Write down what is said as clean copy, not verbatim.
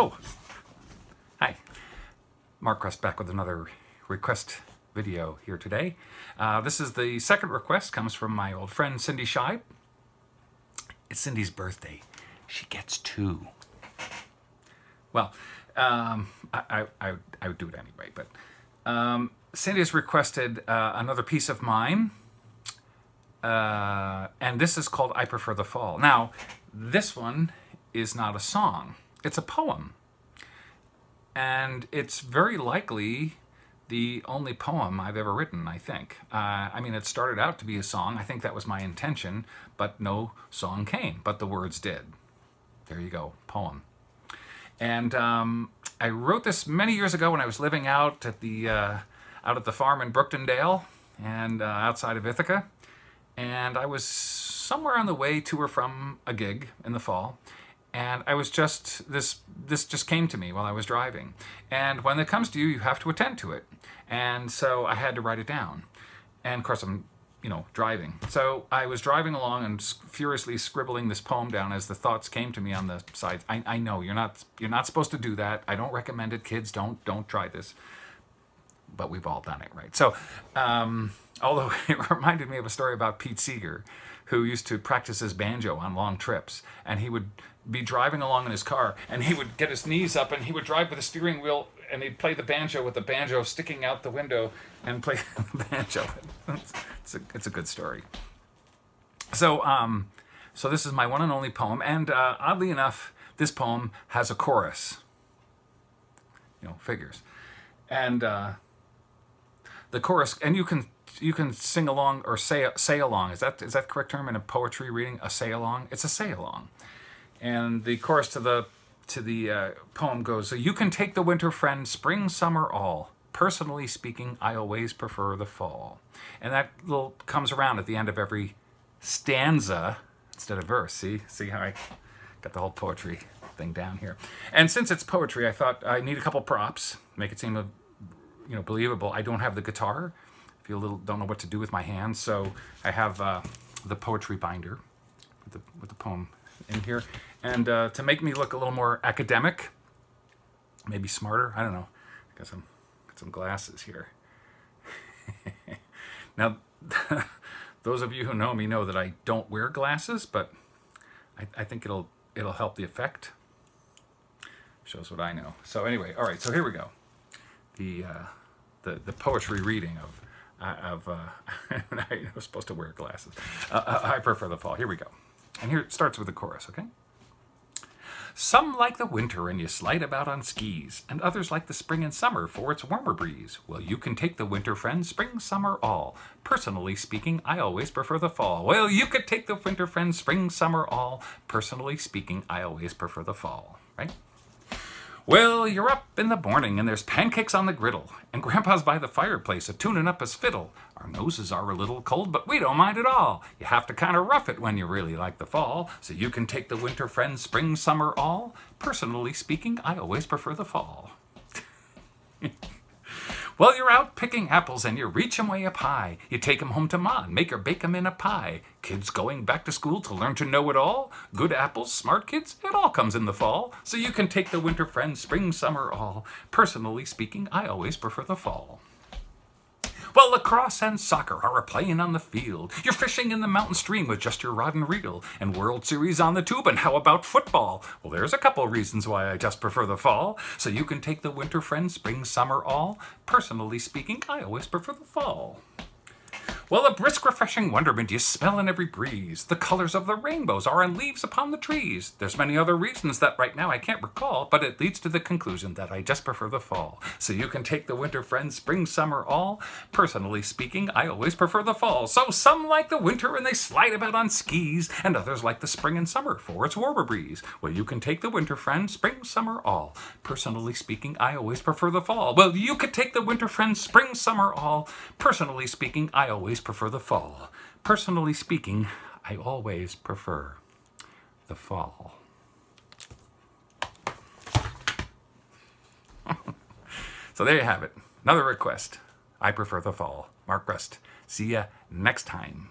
Oh, hi. Mark Rust back with another request video here today. This is the second request, comes from my old friend Cindy Scheib. It's Cindy's birthday. She gets 2. Well, I would do it anyway, but Cindy has requested another piece of mine, and this is called I Prefer the Fall. Now, this one is not a song. It's a poem. And it's very likely the only poem I've ever written, I think. I mean, it started out to be a song. I think that was my intention, but no song came, but the words did. There you go, poem. And I wrote this many years ago when I was living out at the farm in Brooktondale and outside of Ithaca. And I was somewhere on the way to or from a gig in the fall. And I was just, this just came to me while I was driving. And when it comes to you, you have to attend to it. And so I had to write it down. And of course I'm, driving. So I was driving along and furiously scribbling this poem down as the thoughts came to me on the side. I know you're not supposed to do that. I don't recommend it. Kids, don't try this. But we've all done it, right? So, although it reminded me of a story about Pete Seeger, who used to practice his banjo on long trips, and he would be driving along in his car, and he would get his knees up, and he would drive with the steering wheel, and he'd play the banjo with the banjo sticking out the window, and play the banjo. It's a good story. So, so this is my one and only poem, and oddly enough, this poem has a chorus. Figures, and the chorus, and you can sing along or say along. Is that the correct term in a poetry reading? A say along. It's a say along. And the chorus to the poem goes, so you can take the winter, friend, spring, summer, all. Personally speaking, I always prefer the fall. And that little comes around at the end of every stanza instead of verse. See how I got the whole poetry thing down here. And since it's poetry, I thought I need a couple props, make it seem believable. I don't have the guitar. I feel don't know what to do with my hands, so I have the poetry binder with the poem in here. And to make me look a little more academic, maybe smarter, I don't know. I got some glasses here. Now, those of you who know me know that I don't wear glasses, but I think it'll help the effect. Shows what I know. So anyway, all right. So here we go. The poetry reading of I was supposed to wear glasses. I prefer the fall. Here we go. And here it starts with the chorus, okay? Some like the winter and you slide about on skis, and others like the spring and summer for its warmer breeze. Well, you can take the winter, friend, spring, summer, all. Personally speaking, I always prefer the fall. Well, you could take the winter, friend, spring, summer, all. Personally speaking, I always prefer the fall, right? Well, you're up in the morning and there's pancakes on the griddle, and Grandpa's by the fireplace a-tuning up his fiddle. Our noses are a little cold, but we don't mind at all. You have to kind of rough it when you really like the fall, so you can take the winter, friend, spring, summer, all. Personally speaking, I always prefer the fall. Well, you're out picking apples and you reach 'em way up high. You take 'em home to Ma and make her bake 'em in a pie. Kids going back to school to learn to know it all. Good apples, smart kids, it all comes in the fall. So you can take the winter, friend, spring, summer, all. Personally speaking, I always prefer the fall. Well, lacrosse and soccer are a-playing on the field. You're fishing in the mountain stream with just your rod and reel. And World Series on the tube, and how about football? Well, there's a couple reasons why I just prefer the fall. So you can take the winter, friend, spring, summer, all. Personally speaking, I always prefer the fall. Well, a brisk, refreshing wonderment you smell in every breeze. The colors of the rainbows are on leaves upon the trees. There's many other reasons that right now I can't recall, but it leads to the conclusion that I just prefer the fall. So you can take the winter, friend, spring, summer, all. Personally speaking, I always prefer the fall. So some like the winter and they slide about on skis, and others like the spring and summer for its warmer breeze. Well, you can take the winter, friend, spring, summer, all. Personally speaking, I always prefer the fall. Well, you could take the winter, friend, spring, summer, all. Personally speaking, I always prefer the fall. Personally speaking, I always prefer the fall. So there you have it. Another request. I prefer the fall. Mark Rust. See ya next time.